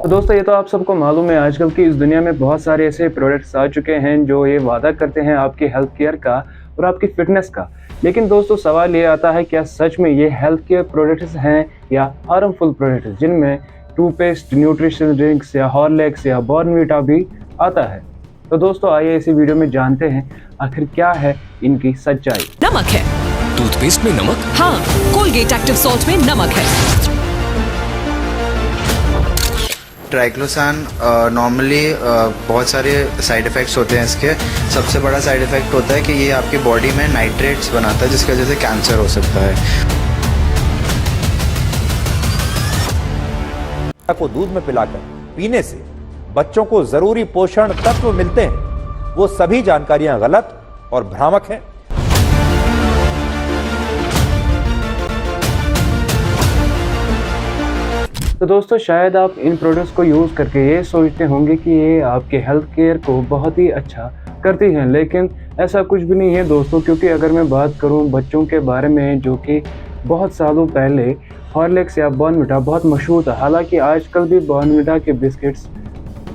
तो दोस्तों ये तो आप सबको मालूम है आजकल की इस दुनिया में बहुत सारे ऐसे प्रोडक्ट्स आ चुके हैं जो ये वादा करते हैं आपकी हेल्थ केयर का और आपकी फिटनेस का। लेकिन दोस्तों सवाल ये आता है क्या सच में ये हेल्थ केयर प्रोडक्ट्स हैं या हार्मफुल प्रोडक्ट्स जिनमें टूथपेस्ट, न्यूट्रिशन ड्रिंक्स या हॉर्लिक्स या बॉर्नवीटा भी आता है। तो दोस्तों आइए इसी वीडियो में जानते हैं आखिर क्या है इनकी सच्चाई। नमक है। टूथपेस्ट में नमक? हाँ, कोलगेट एक्टिव सॉल्ट में नमक है। ट्राइक्लोसान नॉर्मली बहुत सारे साइड इफ़ेक्ट्स होते हैं इसके। सबसे बड़ा साइड इफ़ेक्ट होता है कि ये आपकी बॉडी में नाइट्रेट्स बनाता है जिसकी वजह से कैंसर हो सकता है। को दूध में पिलाकर पीने से बच्चों को जरूरी पोषण तत्व मिलते हैं, वो सभी जानकारियां गलत और भ्रामक हैं। तो दोस्तों शायद आप इन प्रोडक्ट्स को यूज़ करके ये सोचते होंगे कि ये आपके हेल्थ केयर को बहुत ही अच्छा करती हैं, लेकिन ऐसा कुछ भी नहीं है दोस्तों। क्योंकि अगर मैं बात करूं बच्चों के बारे में जो कि बहुत सालों पहले हॉर्लिक्स या बॉर्नवीटा बहुत मशहूर था, हालांकि आजकल भी बॉर्नवीटा के बिस्किट्स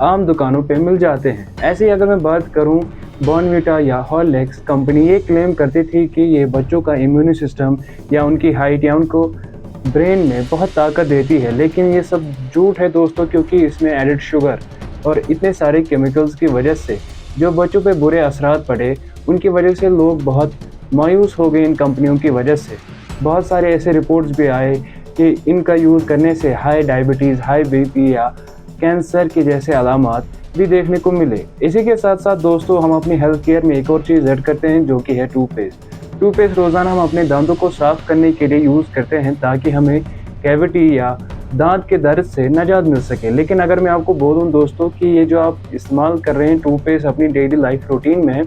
आम दुकानों पे मिल जाते हैं। ऐसे ही अगर मैं बात करूं बॉर्नवीटा या हॉर्लिक्स, कंपनी ये क्लेम करती थी कि ये बच्चों का इम्यून सिस्टम या उनकी हाइट या उनको ब्रेन में बहुत ताकत देती है, लेकिन ये सब झूठ है दोस्तों। क्योंकि इसमें एडिड शुगर और इतने सारे केमिकल्स की वजह से जो बच्चों पे बुरे असरात पड़े, उनकी वजह से लोग बहुत मायूस हो गए इन कंपनियों की वजह से। बहुत सारे ऐसे रिपोर्ट्स भी आए कि इनका यूज़ करने से हाई डायबिटीज़, हाई बीपी या कैंसर के जैसे अलामात भी देखने को मिले। इसी के साथ साथ दोस्तों हम अपनी हेल्थ केयर में एक और चीज़ ऐड करते हैं जो कि है टूथपेस्ट रोज़ाना हम अपने दांतों को साफ़ करने के लिए यूज़ करते हैं ताकि हमें कैविटी या दांत के दर्द से निजात मिल सके। लेकिन अगर मैं आपको बोलूं दोस्तों कि ये जो आप इस्तेमाल कर रहे हैं टूथपेस्ट अपनी डेली लाइफ रूटीन में,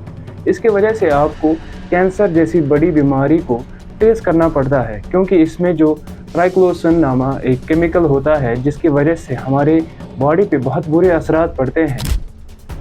इसके वजह से आपको कैंसर जैसी बड़ी बीमारी को फेस करना पड़ता है। क्योंकि इसमें जो ट्राइक्लोसान नामा एक केमिकल होता है जिसकी वजह से हमारे बॉडी पे बहुत बुरे असरात पड़ते हैं।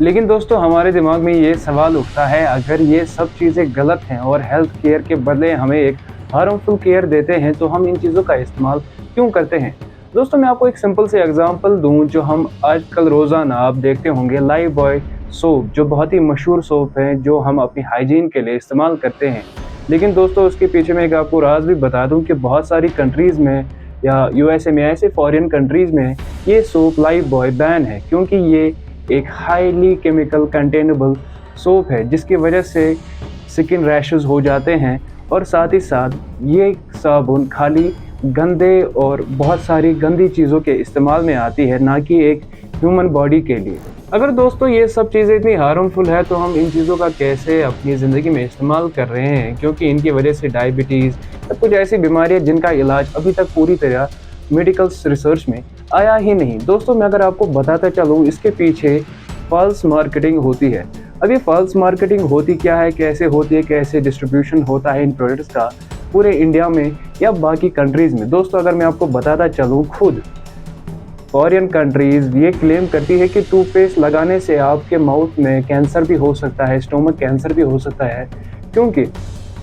लेकिन दोस्तों हमारे दिमाग में ये सवाल उठता है, अगर ये सब चीज़ें गलत हैं और हेल्थ केयर के बदले हमें एक हार्मफुल केयर देते हैं तो हम इन चीज़ों का इस्तेमाल क्यों करते हैं। दोस्तों मैं आपको एक सिंपल से एग्जांपल दूं जो हम आजकल रोज़ाना आप देखते होंगे, लाइफ बॉय सोप जो बहुत ही मशहूर सोप है जो हम अपनी हाइजीन के लिए इस्तेमाल करते हैं। लेकिन दोस्तों उसके पीछे मैं एक आपको राज भी बता दूँ कि बहुत सारी कंट्रीज़ में या USA में, ऐसे फॉरेन कंट्रीज़ में ये सोप लाइफ बॉय बैन है क्योंकि ये एक हाईली केमिकल कंटेनेबल सोप है जिसकी वजह से स्किन रैशेस हो जाते हैं। और साथ ही साथ ये साबुन खाली गंदे और बहुत सारी गंदी चीज़ों के इस्तेमाल में आती है, ना कि एक ह्यूमन बॉडी के लिए। अगर दोस्तों ये सब चीज़ें इतनी हार्मफुल है तो हम इन चीज़ों का कैसे अपनी ज़िंदगी में इस्तेमाल कर रहे हैं, क्योंकि इनकी वजह से डायबिटीज़ या कुछ ऐसी बीमारियाँ जिनका इलाज अभी तक पूरी तरह मेडिकल रिसर्च में आया ही नहीं। दोस्तों मैं अगर आपको बताता चलूँ इसके पीछे फॉल्स मार्केटिंग होती है। अब ये फॉल्स मार्केटिंग होती क्या है, कैसे होती है, कैसे डिस्ट्रीब्यूशन होता है इन प्रोडक्ट्स का पूरे इंडिया में या बाकी कंट्रीज़ में। दोस्तों अगर मैं आपको बताता चलूँ, खुद फॉरेन कंट्रीज़ ये क्लेम करती है कि टूथपेस्ट लगाने से आपके माउथ में कैंसर भी हो सकता है, स्टोमक कैंसर भी हो सकता है। क्योंकि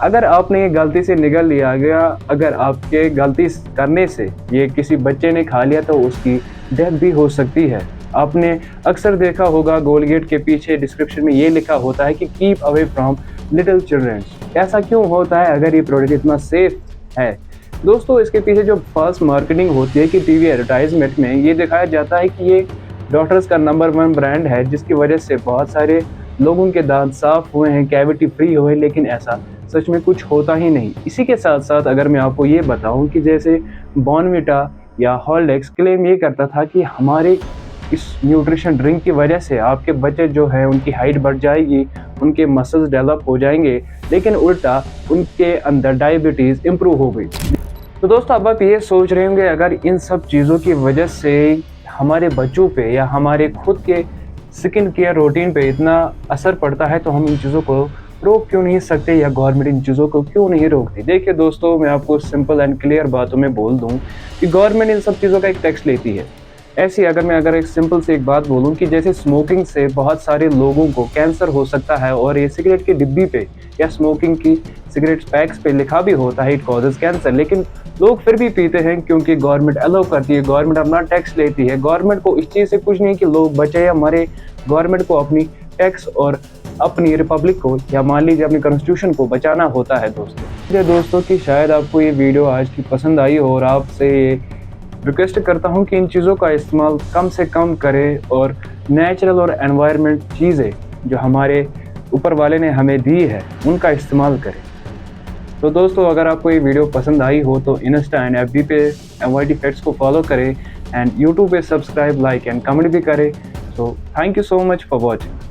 अगर आपने ये गलती से निगल लिया गया, अगर आपके गलती करने से ये किसी बच्चे ने खा लिया तो उसकी डेथ भी हो सकती है। आपने अक्सर देखा होगा कोलगेट के पीछे डिस्क्रिप्शन में ये लिखा होता है कि keep away from little children. ऐसा क्यों होता है अगर ये प्रोडक्ट इतना सेफ है? दोस्तों इसके पीछे जो फॉल्स मार्केटिंग होती है कि टीवी एडवर्टाइजमेंट में ये दिखाया जाता है कि ये डॉक्टर्स का नंबर 1 ब्रांड है जिसकी वजह से बहुत सारे लोगों के दांत साफ हुए हैं, कैविटी फ्री हुए, लेकिन ऐसा सच में कुछ होता ही नहीं। इसी के साथ साथ अगर मैं आपको ये बताऊं कि जैसे बॉर्नवीटा या हॉर्लिक्स क्लेम ये करता था कि हमारे इस न्यूट्रिशन ड्रिंक की वजह से आपके बच्चे जो है उनकी हाइट बढ़ जाएगी, उनके मसल्स डेवलप हो जाएंगे, लेकिन उल्टा उनके अंदर डायबिटीज़ इम्प्रूव हो गई। तो दोस्तों अब आप ये सोच रहे होंगे अगर इन सब चीज़ों की वजह से हमारे बच्चों पे या हमारे खुद के स्किन केयर रूटीन पे इतना असर पड़ता है तो हम इन चीज़ों को रोक क्यों नहीं सकते या गवर्नमेंट इन चीज़ों को क्यों नहीं रोकती। देखिए दोस्तों मैं आपको सिंपल एंड क्लियर बातों में बोल दूं कि गवर्नमेंट इन सब चीज़ों का एक टैक्स लेती है। ऐसी अगर एक सिंपल से एक बात बोलूं कि जैसे स्मोकिंग से बहुत सारे लोगों को कैंसर हो सकता है और ये सिगरेट की डिब्बी पे या स्मोकिंग की सिगरेट पैक्स पे लिखा भी होता है इट कॉजेज कैंसर, लेकिन लोग फिर भी पीते हैं क्योंकि गवर्नमेंट अलाउ करती है, गवर्नमेंट अपना टैक्स लेती है। गवर्नमेंट को इस चीज़ से कुछ नहीं कि लोग बचे या मरे, गवर्नमेंट को अपनी टैक्स और अपनी रिपब्लिक को या मान लीजिए अपनी कॉन्स्टिट्यूशन को बचाना होता है दोस्तों कि शायद आपको ये वीडियो आज की पसंद आई हो और आपसे ये रिक्वेस्ट करता हूँ कि इन चीज़ों का इस्तेमाल कम से कम करें और नेचुरल और एनवायरनमेंट चीज़ें जो हमारे ऊपर वाले ने हमें दी है उनका इस्तेमाल करें। तो दोस्तों अगर आपको ये वीडियो पसंद आई हो तो इंस्टा एंड FB पे MYT फैक्ट्स को फॉलो करें एंड यूट्यूब पे सब्सक्राइब, लाइक एंड कमेंट भी करें। So thank you so much for watching.